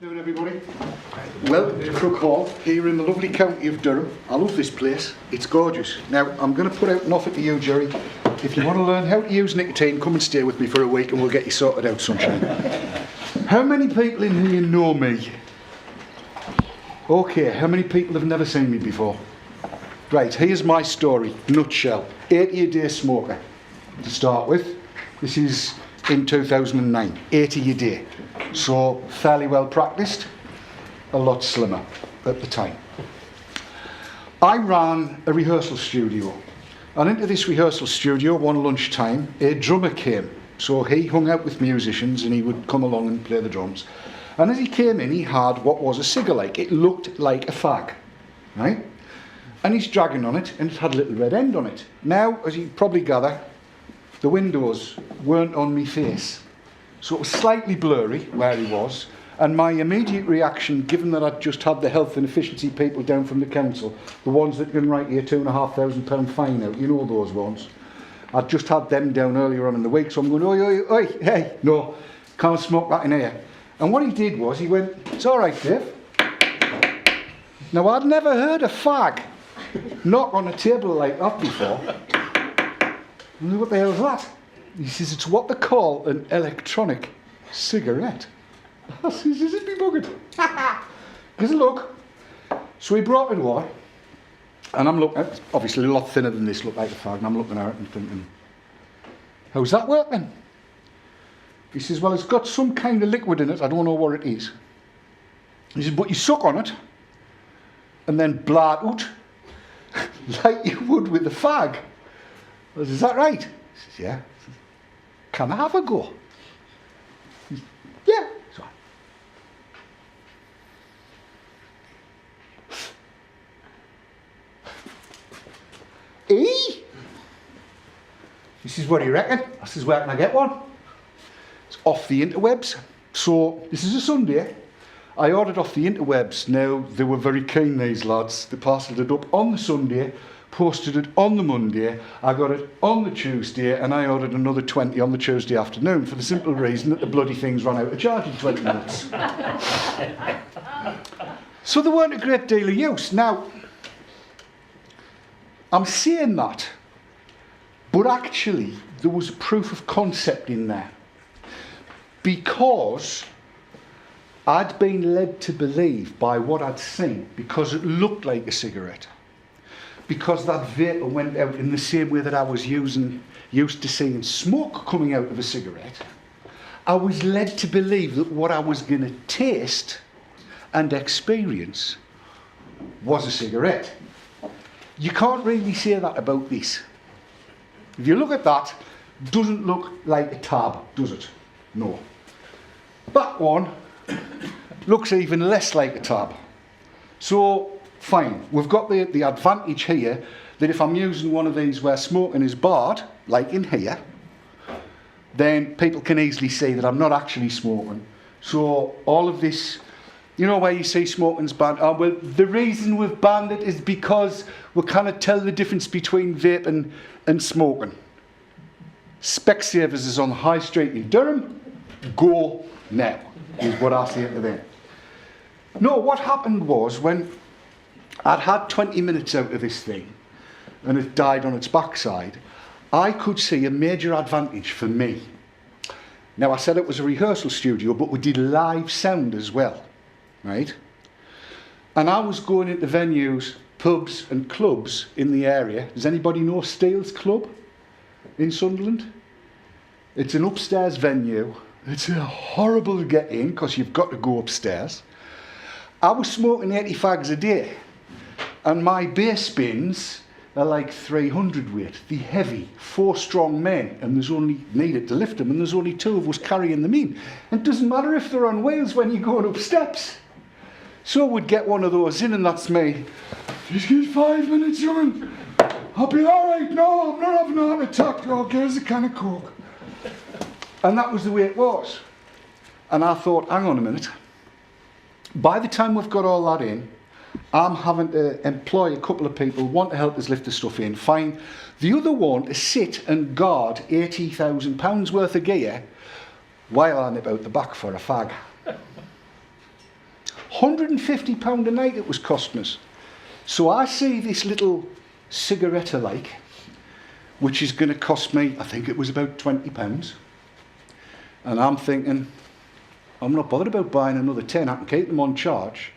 Doing everybody? Well, to Crook Hall, here in the lovely county of Durham. I love this place, it's gorgeous. Now, I'm going to put out an offer to you, Jerry. If you want to learn how to use nicotine, come and stay with me for a week and we'll get you sorted out, sunshine. How many people in here know me? Okay, how many people have never seen me before? Right, here's my story, nutshell. 80-a-day smoker, to start with. This is in 2009, 80 a day. So, fairly well practiced, a lot slimmer at the time. I ran a rehearsal studio. And into this rehearsal studio, one lunchtime, a drummer came. So he hung out with musicians and he would come along and play the drums. And as he came in, he had what was a cigar-like. It looked like a fag, right? And he's dragging on it, and it had a little red end on it. Now, as you probably gather, the windows weren't on me face. So it was slightly blurry where he was. And my immediate reaction, given that I'd just had the health and efficiency people down from the council, the ones that can write you a £2,500 fine out, you know those ones. I'd just had them down earlier on in the week, so I'm going, oi, oi, oi, hey, no, can't smoke that in here. And what he did was, he went, it's all right, Dave. Now, I'd never heard a fag knock on a table like that before. What the hell is that? He says, it's what they call an electronic cigarette. I says, this is me buggered. Because look. So he brought it over. And I'm looking at, obviously a lot thinner than this, looked like a fag, and I'm looking at it and thinking, how's that working? He says, well, it's got some kind of liquid in it, I don't know what it is. He says, but you suck on it, and then blart out, like you would with a fag. I says, is that right? He says, yeah. Can I have a go? He says, yeah. So, He says, what do you reckon? I says, where can I get one? It's off the interwebs. So, this is a Sunday. I ordered off the interwebs. Now, they were very keen, these lads. They parcelled it up on the Sunday, posted it on the Monday. I got it on the Tuesday, and I ordered another 20 on the Tuesday afternoon for the simple reason that the bloody things ran out of charge in 20 minutes. So, there weren't a great deal of use. Now, I'm saying that, but actually there was a proof of concept in there, because I'd been led to believe by what I'd seen, because it looked like a cigarette, because that vapour went out in the same way that I was used to seeing smoke coming out of a cigarette. I was led to believe that what I was going to taste and experience was a cigarette. You can't really say that about this. If you look at that, it doesn't look like a tab, does it? No. That one looks even less like a tab. So, fine. We've got the advantage here that if I'm using one of these where smoking is barred, like in here, then people can easily see that I'm not actually smoking. So, all of this, you know where you see smoking's banned? Oh, well, the reason we've banned it is because we cannot tell the difference between vaping and smoking. Specsavers is on the High Street in Durham. Go now, is what I say to them. No, what happened was when I'd had 20 minutes out of this thing and it died on its backside, I could see a major advantage for me. Now, I said it was a rehearsal studio, but we did live sound as well. Right? And I was going into venues, pubs and clubs in the area. Does anybody know Steele's Club in Sunderland? It's an upstairs venue. It's a horrible get in because you've got to go upstairs. I was smoking 80 fags a day, and my bass bins are like 300 weight. They're heavy, 4 strong men, and there's only needed to lift them, and there's only 2 of us carrying them in. And it doesn't matter if they're on wheels when you're going up steps. So we'd get one of those in, and that's me. Just give 5 minutes, young. I'll be all right. No, I'm not having a heart attack. Oh, here's a can of Coke. And that was the way it was. And I thought, hang on a minute. By the time we've got all that in, I'm having to employ a couple of people, one to help us lift the stuff in, fine. The other one to sit and guard £80,000 worth of gear while I nip out the back for a fag. £150 a night it was costing us. So I see this little cigarette like, which is going to cost me, I think it was about £20. And I'm thinking, I'm not bothered about buying another 10, I can keep them on charge.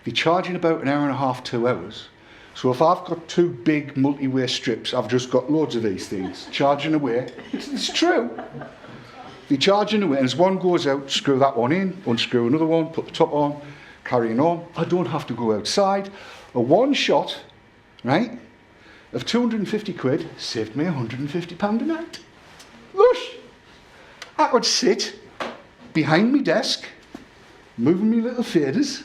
They're charging about an hour and a half, 2 hours. So if I've got 2 big multi-way strips, I've just got loads of these things charging away. It's true. They're charging away, and as one goes out, screw that one in, unscrew another one, put the top on, carrying on. I don't have to go outside. A one shot, right, of 250 quid saved me £150 a night. Lush! I could sit behind my desk, moving my little faders,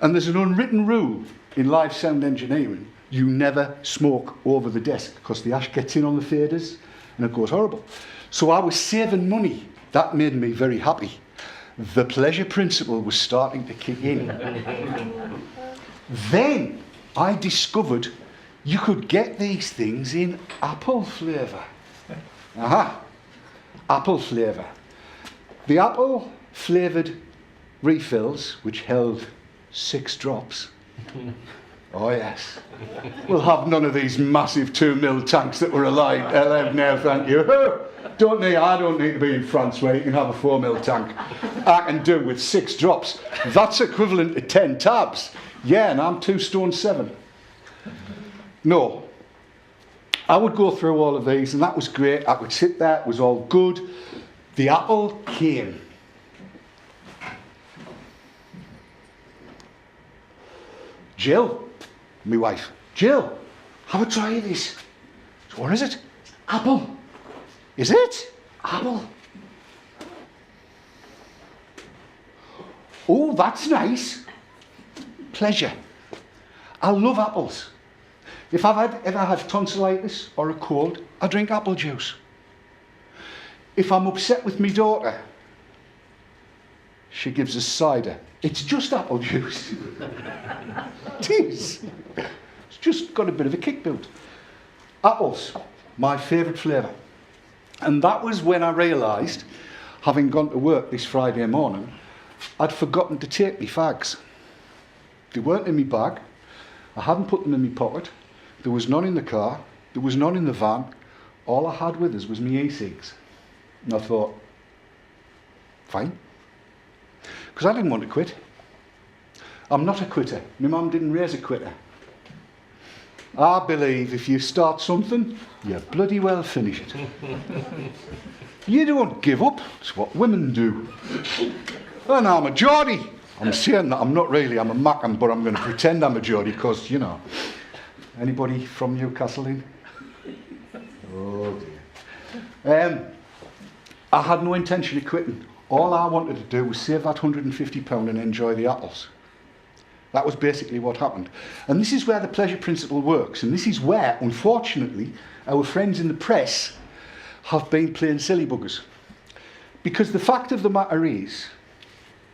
and there's an unwritten rule in live sound engineering: you never smoke over the desk because the ash gets in on the faders and it goes horrible. So I was saving money. That made me very happy. The pleasure principle was starting to kick in. Then I discovered you could get these things in apple flavour. Aha, apple flavour. The apple flavoured refills, which held 6 drops. Oh yes. We'll have none of these massive 2 ml tanks that were allowed now, thank you. I don't need to be in France where you can have a 4 ml tank. I can do with 6 drops. That's equivalent to 10 tabs. Yeah, and I'm 2 stone 7. No. I would go through all of these, and that was great. I could sit there, it was all good. The apple came. Jill, my wife, Jill, have a try of this. So what is it? Apple. Is it? Apple. Oh, that's nice. Pleasure. I love apples. If I've ever had tonsillitis or a cold, I drink apple juice. If I'm upset with my daughter, she gives us cider. It's just apple juice. It is. It's just got a bit of a kick built. Apples, my favourite flavour. And that was when I realised, having gone to work this Friday morning, I'd forgotten to take me fags. They weren't in my bag. I hadn't put them in my pocket. There was none in the car. There was none in the van. All I had with us was my ecigs. And I thought, fine. Because I didn't want to quit. I'm not a quitter. My mum didn't raise a quitter. I believe if you start something, you bloody well finish it. You don't give up. It's what women do. And I'm a Geordie. I'm saying that I'm not really. I'm a Mackham, but I'm going to pretend I'm a Geordie because, you know. Anybody from Newcastle in? Oh dear. I had no intention of quitting. All I wanted to do was save that £150 and enjoy the apples. That was basically what happened. And this is where the pleasure principle works. And this is where, unfortunately, our friends in the press have been playing silly buggers. Because the fact of the matter is,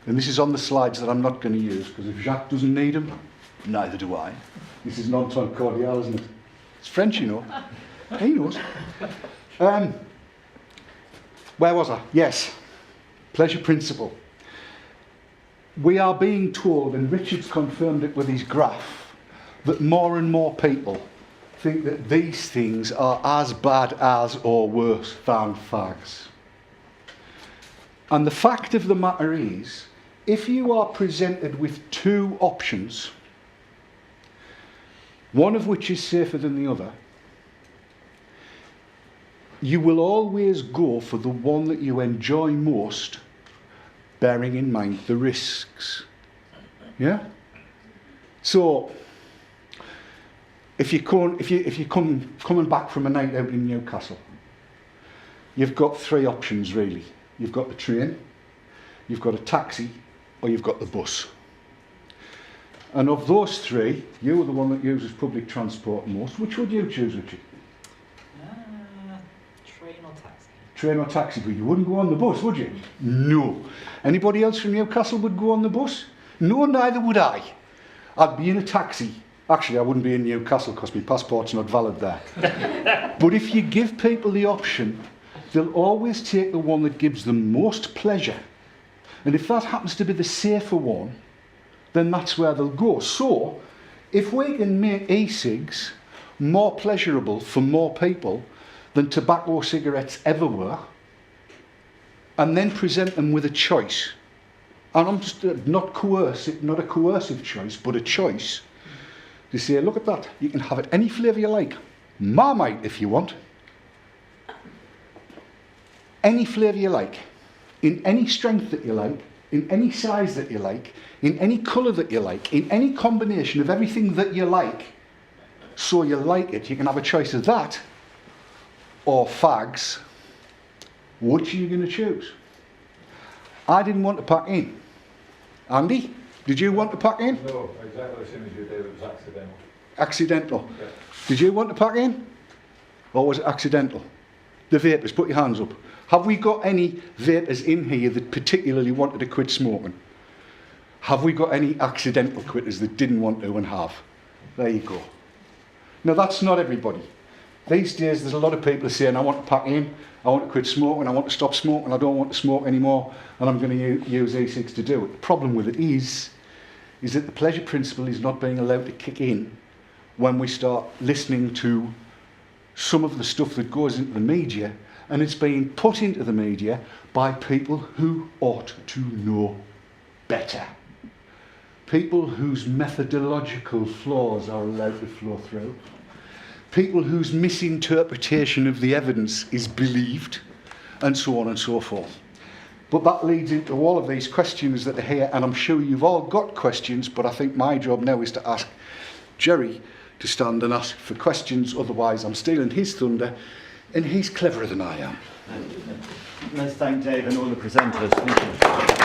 and this is on the slides that I'm not going to use, because if Jacques doesn't need them, neither do I. This is non-ton cordial, isn't it? It's French, you know. He knows. Where was I? Yes. Pleasure principle. We are being told, and Richard's confirmed it with his graph, that more and more people think that these things are as bad as or worse than fags. And the fact of the matter is, if you are presented with 2 options, one of which is safer than the other, you will always go for the one that you enjoy most, bearing in mind the risks. Yeah? So, if you're coming back from a night out in Newcastle, you've got 3 options really. You've got the train, you've got a taxi, or you've got the bus. And of those 3, you are the one that uses public transport most. Which would you choose, Richard? Train or taxi. Train or taxi, but you wouldn't go on the bus, would you? No. Anybody else from Newcastle would go on the bus? No, neither would I. I'd be in a taxi. Actually, I wouldn't be in Newcastle because my passport's not valid there. But if you give people the option, they'll always take the one that gives them most pleasure. And if that happens to be the safer one, then that's where they'll go. So, if we can make e-cigs more pleasurable for more people than tobacco cigarettes ever were, and then present them with a choice, and I'm just not a coercive choice, but a choice, to say, look at that, you can have it any flavour you like, Marmite if you want, any flavour you like, in any strength that you like, in any size that you like, in any colour that you like, in any combination of everything that you like, so you like it. You can have a choice of that or fags. Which are you going to choose? I didn't want to pack in. Andy, did you want to pack in? No, exactly the same as you did. It was accidental. Accidental. Yeah. Did you want to pack in? Or was it accidental? The vapors, put your hands up. Have we got any vapors in here that particularly wanted to quit smoking? Have we got any accidental quitters that didn't want to and have? There you go. Now that's not everybody. These days there's a lot of people saying, I want to pack in, I want to quit smoking, I want to stop smoking, I don't want to smoke anymore, and I'm going to use ecigs to do it. The problem with it is that the pleasure principle is not being allowed to kick in when we start listening to some of the stuff that goes into the media, and it's being put into the media by people who ought to know better. People whose methodological flaws are allowed to flow through. People whose misinterpretation of the evidence is believed, and so on and so forth. But that leads into all of these questions that are here, and I'm sure you've all got questions, but I think my job now is to ask Jerry to stand and ask for questions, otherwise I'm stealing his thunder, and he's cleverer than I am. Let's thank Dave and all the presenters. Thank you.